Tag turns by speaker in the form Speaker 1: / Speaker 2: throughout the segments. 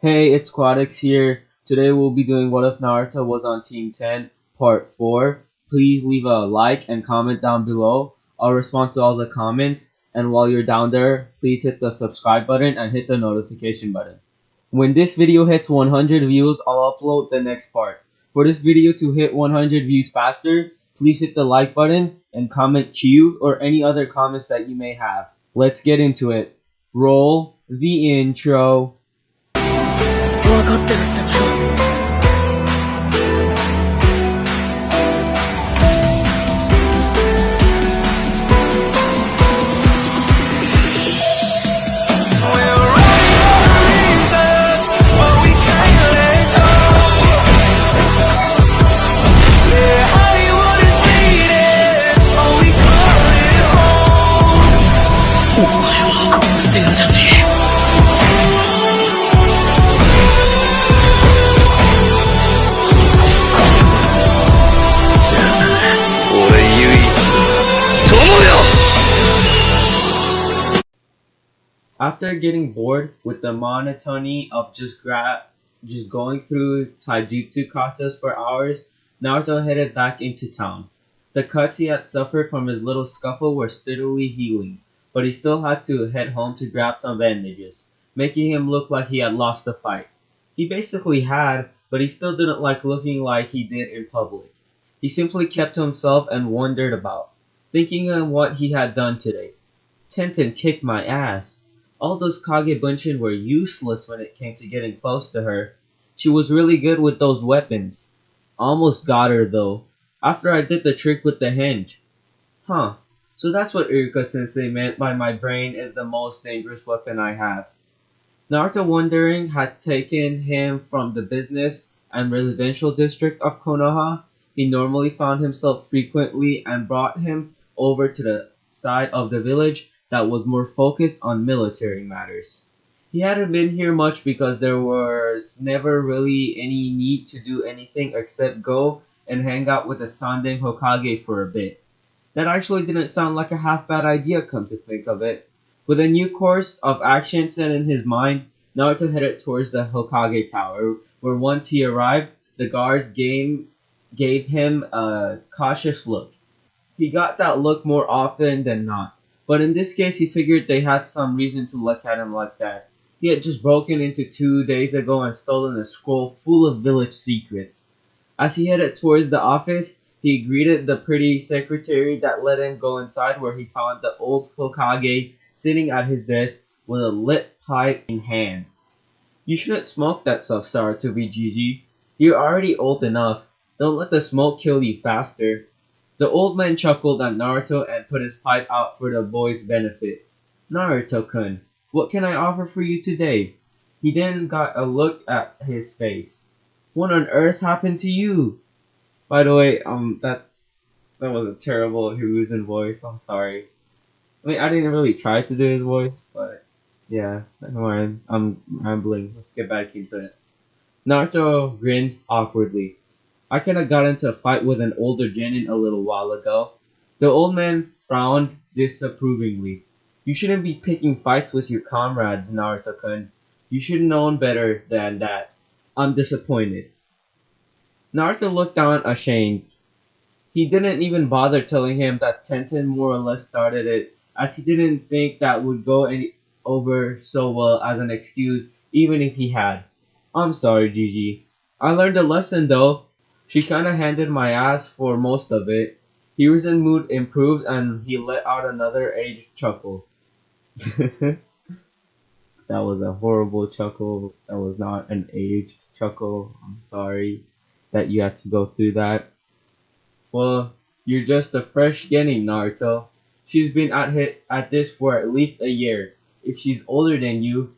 Speaker 1: Hey, it's Quadix here. Today we'll be doing What If Naruto Was on Team 10, Part 4. Please leave a like and comment down below. I'll respond to all the comments. And while you're down there, please hit the subscribe button and hit the notification button. When this video hits 100 views, I'll upload the next part. For this video to hit 100 views faster, please hit the like button and comment Q or any other comments that you may have. Let's get into it. Roll the intro.
Speaker 2: 分かってるってばよ。お前は殺してんじゃねえ。
Speaker 1: After getting bored with the monotony of just going through taijutsu katas for hours, Naruto headed back into town. The cuts he had suffered from his little scuffle were steadily healing, but he still had to head home to grab some bandages, making him look like he had lost the fight. He basically had, but he still didn't like looking like he did in public. He simply kept to himself and wondered about, thinking on what he had done today. Tenten kicked my ass. All those Kage Bunshin were useless when it came to getting close to her. She was really good with those weapons. Almost got her though, after I did the trick with the hinge. Huh, so that's what Iruka-sensei meant by my brain is the most dangerous weapon I have. Naruto wandering had taken him from the business and residential district of Konoha he normally found himself frequently and brought him over to the side of the village that was more focused on military matters. He hadn't been here much because there was never really any need to do anything except go and hang out with the Sanden Hokage for a bit. That actually didn't sound like a half-bad idea, come to think of it. With a new course of action set in his mind, Naruto headed towards the Hokage Tower, where once he arrived, the guards gave him a cautious look. He got that look more often than not. But in this case, he figured they had some reason to look at him like that. He had just broken into 2 days ago and stolen a scroll full of village secrets. As he headed towards the office, he greeted the pretty secretary that let him go inside, where he found the old Hokage sitting at his desk with a lit pipe in hand. You shouldn't smoke that stuff, Saratobi Gigi. You're already old enough. Don't let the smoke kill you faster. The old man chuckled at Naruto and put his pipe out for the boy's benefit. Naruto-kun, what can I offer for you today? He then got a look at his face. What on earth happened to you? By the way, that was a terrible Hiruzen voice. I'm sorry. I mean, I didn't really try to do his voice, but yeah, never mind. I'm rambling. Let's get back into it. Naruto grinned awkwardly. I kinda got into a fight with an older genin a little while ago. The old man frowned disapprovingly. You shouldn't be picking fights with your comrades, Naruto-kun. You should have known better than that. I'm disappointed. Naruto looked down ashamed. He didn't even bother telling him that Tenten more or less started it, as he didn't think that would go over so well as an excuse, even if he had. I'm sorry, Gigi. I learned a lesson though. She kinda handed my ass for most of it. Hiruzen's mood improved and he let out another aged chuckle. That was a horrible chuckle. That was not an aged chuckle. I'm sorry that you had to go through that. Well, you're just a fresh genin, Naruto. She's been at this for at least a year. If she's older than you,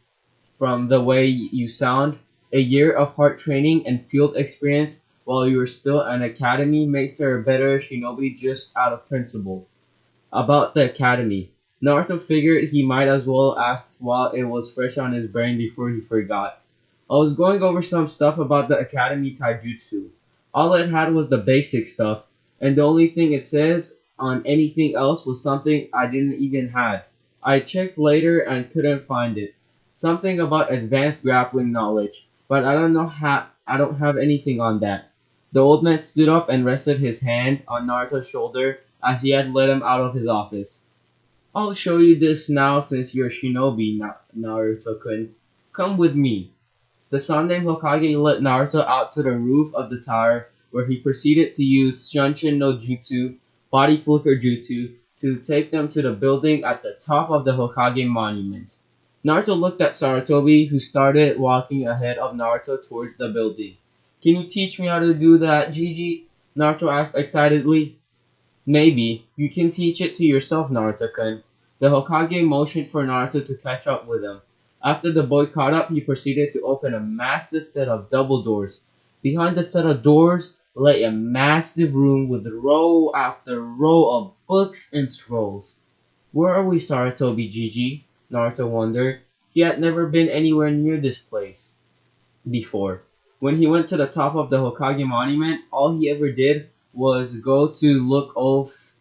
Speaker 1: from the way you sound, a year of hard training and field experience while you were still an academy makes her a better shinobi just out of principle. About the academy, Naruto figured he might as well ask while it was fresh on his brain before he forgot. I was going over some stuff about the academy taijutsu. All it had was the basic stuff, and the only thing it says on anything else was something I didn't even have. I checked later and couldn't find it. Something about advanced grappling knowledge, but I don't have anything on that. The old man stood up and rested his hand on Naruto's shoulder as he had led him out of his office. I'll show you this now since you're a shinobi, Naruto-kun. Come with me. The sun named Hokage led Naruto out to the roof of the tower, where he proceeded to use Shunshin no Jutsu, body flicker jutsu, to take them to the building at the top of the Hokage monument. Naruto looked at Sarutobi, who started walking ahead of Naruto towards the building. Can you teach me how to do that, Gigi? Naruto asked excitedly. Maybe. You can teach it to yourself, Naruto-kun. The Hokage motioned for Naruto to catch up with him. After the boy caught up, he proceeded to open a massive set of double doors. Behind the set of doors lay a massive room with row after row of books and scrolls. Where are we, Sarutobi Gigi? Naruto wondered. He had never been anywhere near this place before. When he went to the top of the Hokage monument, all he ever did was go to look off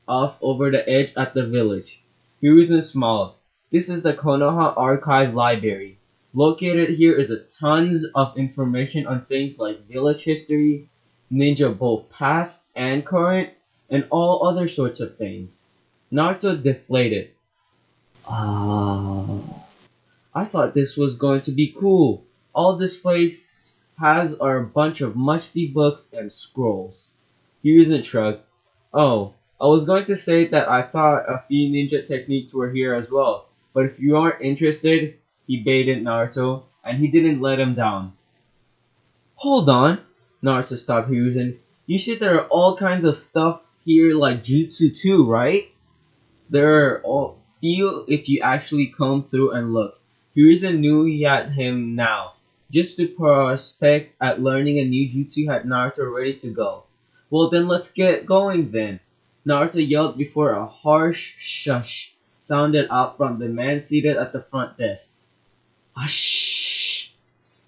Speaker 1: over the edge at the village. Hiruzen smiled. This is the Konoha Archive Library. Located here is a tons of information on things like village history, ninja both past and current, and all other sorts of things. Naruto deflated. Ah. I thought this was going to be cool. All this place has are a bunch of musty books and scrolls. Hiruzen shrugged. Oh, I was going to say that I thought a few ninja techniques were here as well, but if you aren't interested, he baited Naruto, and he didn't let him down. Hold on, Naruto stopped Hiruzen. You said there are all kinds of stuff here like jutsu too, right? There are all few if you actually come through and look. Hiruzen knew he had him now. Just to prospect at learning a new jutsu had Naruto ready to go. Well then let's get going then. Naruto yelled before a harsh shush sounded out from the man seated at the front desk. Hush!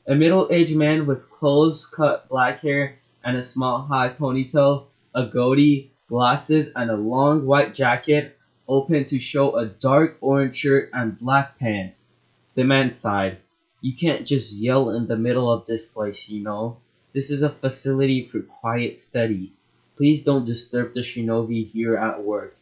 Speaker 1: A middle-aged man with close-cut black hair and a small high ponytail, a goatee, glasses, and a long white jacket open to show a dark orange shirt and black pants. The man sighed. You can't just yell in the middle of this place, you know. This is a facility for quiet study. Please don't disturb the shinobi here at work.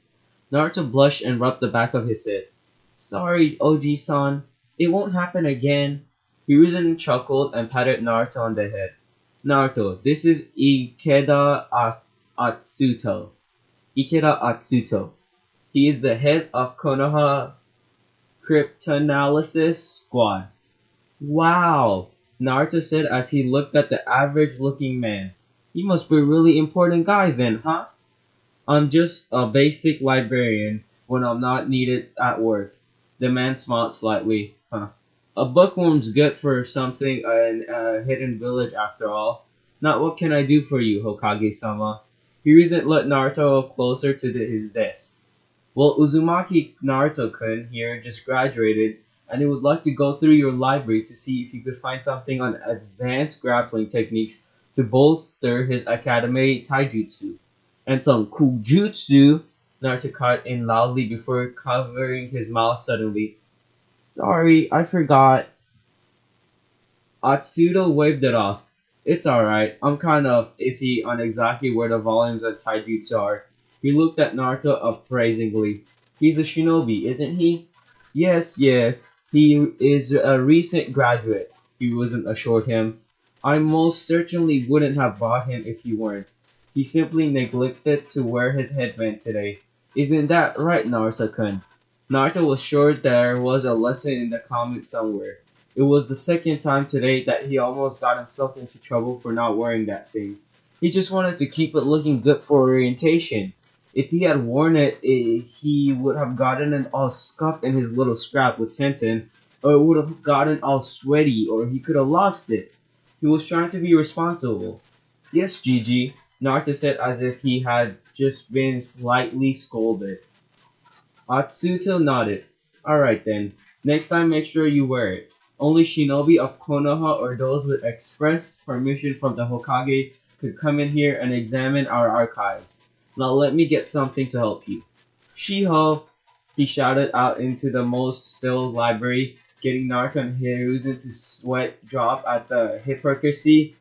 Speaker 1: Naruto blushed and rubbed the back of his head. Sorry, Oji-san. It won't happen again. Hiruzen chuckled and patted Naruto on the head. Naruto, this is Atsuto. Ikeda Atsuto. He is the head of Konoha Cryptanalysis Squad. Wow, Naruto said as he looked at the average-looking man. He must be a really important guy then, huh? I'm just a basic librarian when I'm not needed at work. The man smiled slightly. Huh. A bookworm's good for something in a hidden village after all. Not what can I do for you, Hokage-sama. Hiruzen led Naruto closer to his desk. Well, Uzumaki Naruto-kun here just graduated, and he would like to go through your library to see if you could find something on advanced grappling techniques to bolster his academy taijutsu. And some cool jutsu, Naruto cut in loudly before covering his mouth suddenly. Sorry, I forgot. Atsuto waved it off. It's alright, I'm kind of iffy on exactly where the volumes of taijutsu are. He looked at Naruto appraisingly. He's a shinobi, isn't he? Yes, yes. He is a recent graduate. Hiruzen assured him. I most certainly wouldn't have bought him if you weren't. He simply neglected to wear his headband today. Isn't that right, Naruto-kun? Naruto was sure there was a lesson in the comment somewhere. It was the second time today that he almost got himself into trouble for not wearing that thing. He just wanted to keep it looking good for orientation. If he had worn it, he would have gotten it all scuffed in his little scrap with Tenten, or it would have gotten all sweaty, or he could have lost it. He was trying to be responsible. Yes, Gigi, Naruto said as if he had just been slightly scolded. Atsuto nodded. Alright then, next time make sure you wear it. Only shinobi of Konoha or those with express permission from the Hokage could come in here and examine our archives. Now let me get something to help you. Shiho! He shouted out into the most still library. getting Naruto and Hiruzen to sweat drop at the hypocrisy.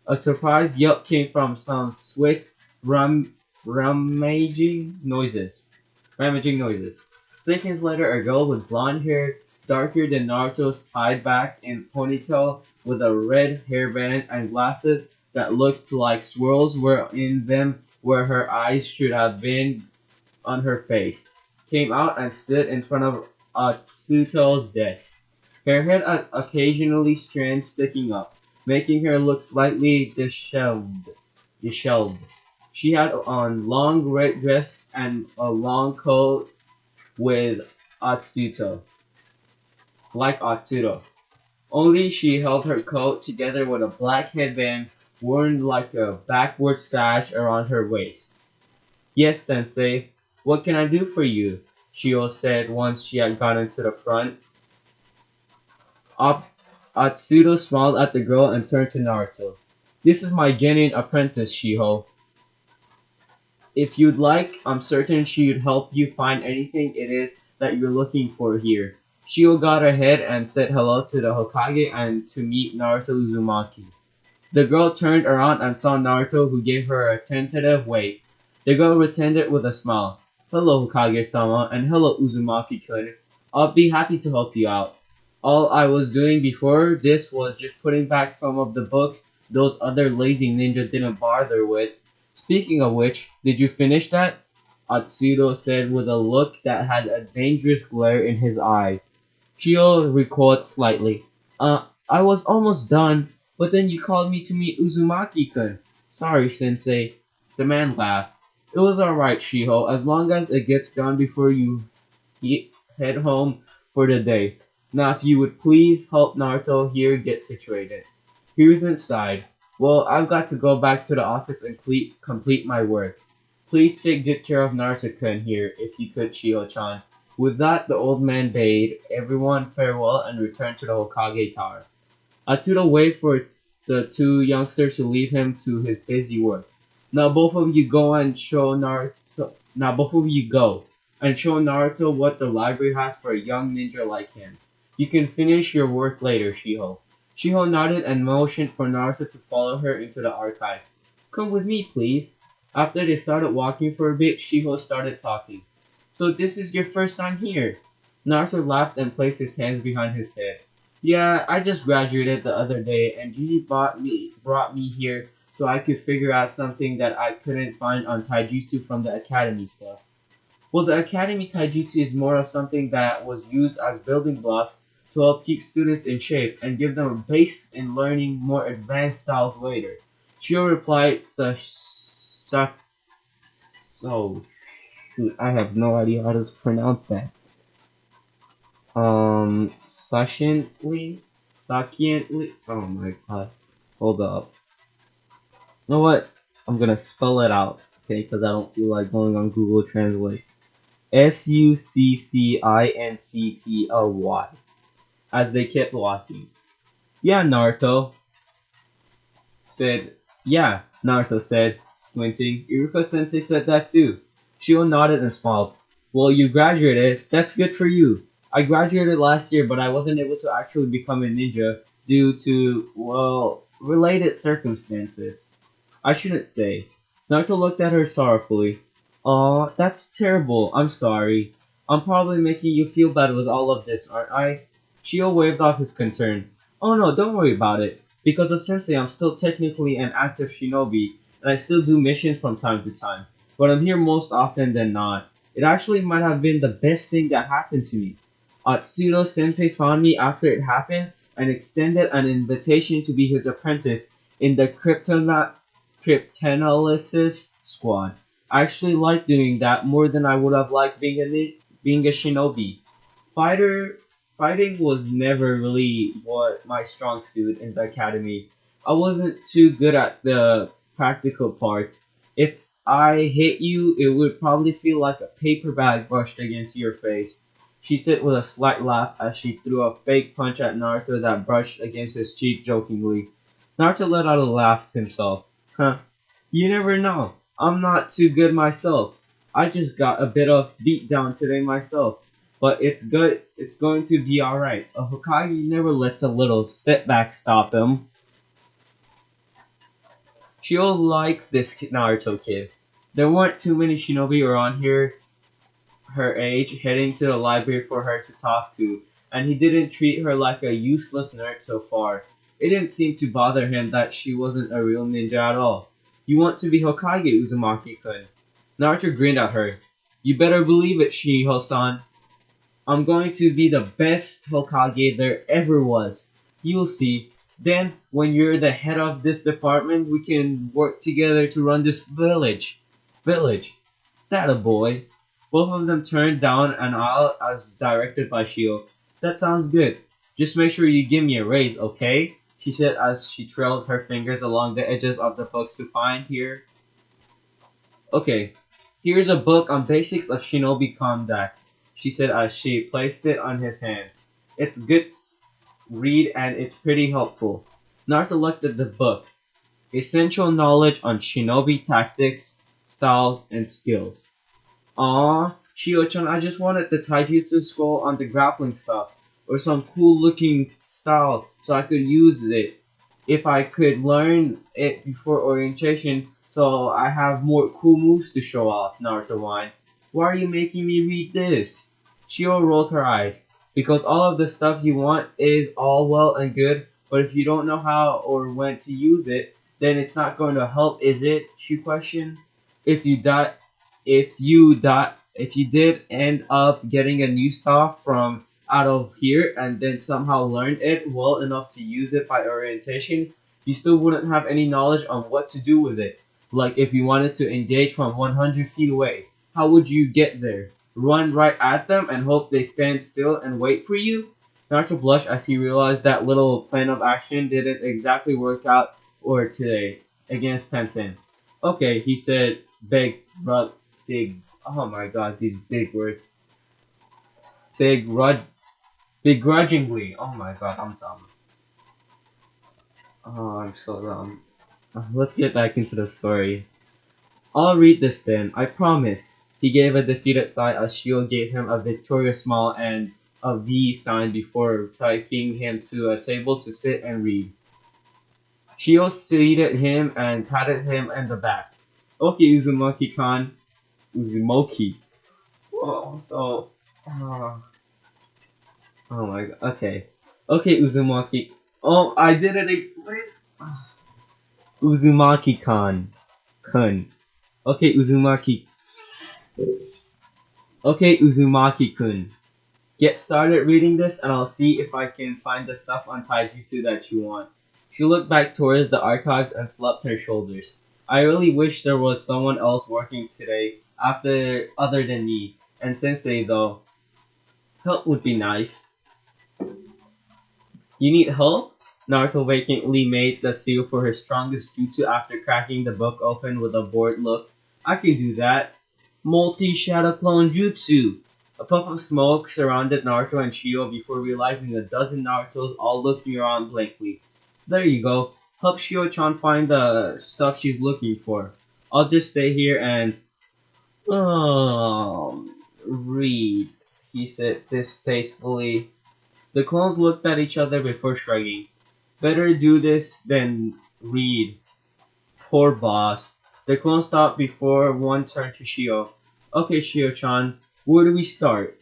Speaker 1: A surprised yelp came from some swift rum rummaging noises. Rummaging noises. Seconds later, a girl with blonde hair, darker than Naruto's, tied back in ponytail, with a red hairband and glasses that looked like swirls were in them where her eyes should have been on her face, came out and stood in front of Atsuto's desk. Her head had occasionally strands sticking up, making her look slightly disheveled. She had on long red dress and a long coat with Atsuto, like Atsuto. Only she held her coat together with a black headband worn like a backward sash around her waist. Yes, Sensei. What can I do for you? Shio said once she had gotten to the front. Atsuto smiled at the girl and turned to Naruto. This is my genuine apprentice, Shiho. If you'd like, I'm certain she'd help you find anything it is that you're looking for here. Shio got ahead and said hello to the Hokage and to meet Naruto Uzumaki. The girl turned around and saw Naruto, who gave her a tentative wave. The girl returned with a smile. Hello, Hokage-sama, and hello, Uzumaki-kun. I'll be happy to help you out. All I was doing before this was just putting back some of the books those other lazy ninja didn't bother with. Speaking of which, did you finish that? Atsuto said with a look that had a dangerous glare in his eye. Chio recoiled slightly. I was almost done, but then you called me to meet Uzumaki-kun. Sorry, Sensei. The man laughed. It was alright, Shiho, as long as it gets done before you head home for the day. Now, if you would please help Naruto here get situated. He was inside. Well, I've got to go back to the office and complete my work. Please take good care of Naruto-kun here, if you could, Shiho-chan. With that, the old man bade everyone farewell and returned to the Hokage Tower. Atsuto waited for the two youngsters to leave him to his busy work. Now both of you go and show Naruto. Now both of you go and show Naruto what the library has for a young ninja like him. You can finish your work later, Shiho. Shiho nodded and motioned for Naruto to follow her into the archive. Come with me, please. After they started walking for a bit, Shiho started talking. So this is your first time here? Naruto laughed and placed his hands behind his head. Yeah, I just graduated the other day, and Gigi brought me here so I could figure out something that I couldn't find on Taijutsu from the academy stuff. Well, the academy Taijutsu is more of something that was used as building blocks to help keep students in shape and give them a base in learning more advanced styles later. Shio replied, so, shoot, I have no idea how to pronounce that. Sashiently? Sakiently? Oh my god. Hold up. You know what? I'm gonna spell it out, okay? Because I don't feel like going on Google Translate. Succinctly. As they kept walking. Yeah, Naruto said. Yeah, Naruto said, squinting. Iruka Sensei said that too. Shio nodded and smiled. Well, you graduated. That's good for you. I graduated last year, but I wasn't able to actually become a ninja due to, well, related circumstances. I shouldn't say. Naruto looked at her sorrowfully. Aw, that's terrible. I'm sorry. I'm probably making you feel bad with all of this, aren't I? Shio waved off his concern. Oh no, don't worry about it. Because of Sensei, I'm still technically an active shinobi, and I still do missions from time to time. But I'm here most often than not. It actually might have been the best thing that happened to me. Atsuno Sensei found me after it happened and extended an invitation to be his apprentice in the Cryptanalysis squad. I actually liked doing that more than I would have liked being a shinobi. Fighter Fighting was never really what my strong suit in the academy. I wasn't too good at the practical parts. If I hit you, it would probably feel like a paper bag brushed against your face. She said with a slight laugh as she threw a fake punch at Naruto that brushed against his cheek jokingly. Naruto let out a laugh himself. Huh. You never know. I'm not too good myself. I just got a bit of beat down today myself. but it's good. It's going to be alright. A Hokage never lets a little setback stop him. She'll like this Naruto kid. There weren't too many shinobi around here her age heading to the library for her to talk to, and he didn't treat her like a useless nerd so far. It didn't seem to bother him that she wasn't a real ninja at all. You want to be Hokage, Uzumaki-kun. Naruto grinned at her. You better believe it, Shiho-san. I'm going to be the best Hokage there ever was. You'll see. Then, when you're the head of this department, we can work together to run this village. Village. That a boy. Both of them turned down an aisle as directed by Shio. That sounds good. Just make sure you give me a raise, okay? She said as she trailed her fingers along the edges of the books to find here. Okay, here's a book on basics of Shinobi Combat, she said as she placed it on his hands. It's good read and it's pretty helpful. Naruto looked at the book. Essential knowledge on shinobi tactics, styles, and skills. Aw, Shio-chan, I just wanted the taijutsu scroll on the grappling stuff, or some cool looking style so I could use it. If I could learn it before orientation, so I have more cool moves to show off, Naruto whined. Why are you making me read this? Shio rolled her eyes. Because all of the stuff you want is all well and good, but if you don't know how or when to use it, then it's not going to help, is it? She questioned. If you dot if you did end up getting a new stuff from out of here and then somehow learned it well enough to use it by orientation, you still wouldn't have any knowledge on what to do with it. Like if you wanted to engage from 100 feet away, how would you get there? Run right at them and hope they stand still and wait for you? Naruto blushed as he realized that little plan of action didn't exactly work out or today against Tenzin. Okay, he said, big, oh my god, these big words. Begrudgingly. Oh my god, I'm dumb. Oh, I'm so dumb. Let's get back into the story. I'll read this then, I promise. He gave a defeated sigh as Shio gave him a victorious smile and a V sign before taking him to a table to sit and read. Shio seated him and patted him in the back. Okay, Uzumaki-kan. Uzumoki. Oh, so... Oh, oh my god, okay. Okay, Uzumaki. Oh, I did it. What is... Uzumaki-kan. Kun. Okay, Uzumaki. Okay, Uzumaki-kun. Get started reading this and I'll see if I can find the stuff on taijutsu that you want. She looked back towards the archives and slapped her shoulders. I really wish there was someone else working today other than me. And Sensei though. Help would be nice. You need help? Naruto vacantly made the seal for his strongest jutsu after cracking the book open with a bored look. I can do that. Multi-shadow clone jutsu! A puff of smoke surrounded Naruto and Shio before realizing a dozen Narutos all looking around blankly. There you go. Help Shio-chan find the stuff she's looking for. I'll just stay here and... read, he said distastefully. The clones looked at each other before shrugging. Better do this than read. Poor boss. The clone stopped before one turned to Shio. Okay, Shio-chan, where do we start?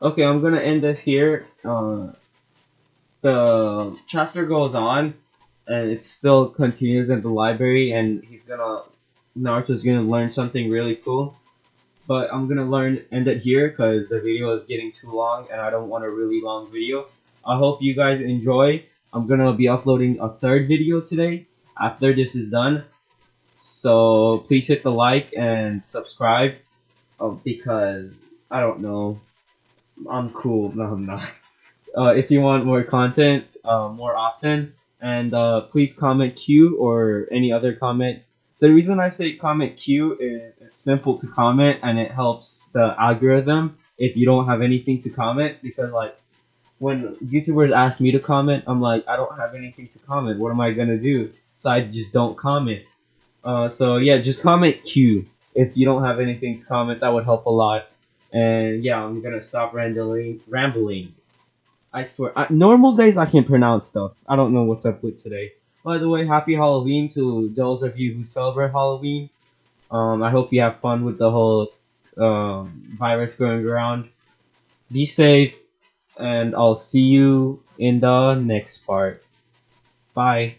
Speaker 1: Okay, I'm gonna end this here. The chapter goes on, and it still continues in the library, and Naruto's gonna learn something really cool. But I'm gonna end it here because the video is getting too long, and I don't want a really long video. I hope you guys enjoy. I'm gonna be uploading a third video today after this is done. So please hit the like and subscribe because I don't know. I'm cool. No, I'm not. If you want more content more often, and please comment Q or any other comment. The reason I say comment Q is it's simple to comment and it helps the algorithm if you don't have anything to comment, because like when YouTubers ask me to comment, I'm like, I don't have anything to comment. What am I gonna do? So I just don't comment. So yeah, just comment Q. If you don't have anything to comment, that would help a lot. And yeah, I'm gonna stop rambling. I swear, normal days I can pronounce stuff. I don't know what's up with today. By the way, happy Halloween to those of you who celebrate Halloween. I hope you have fun with the whole virus going around. Be safe, and I'll see you in the next part. Bye.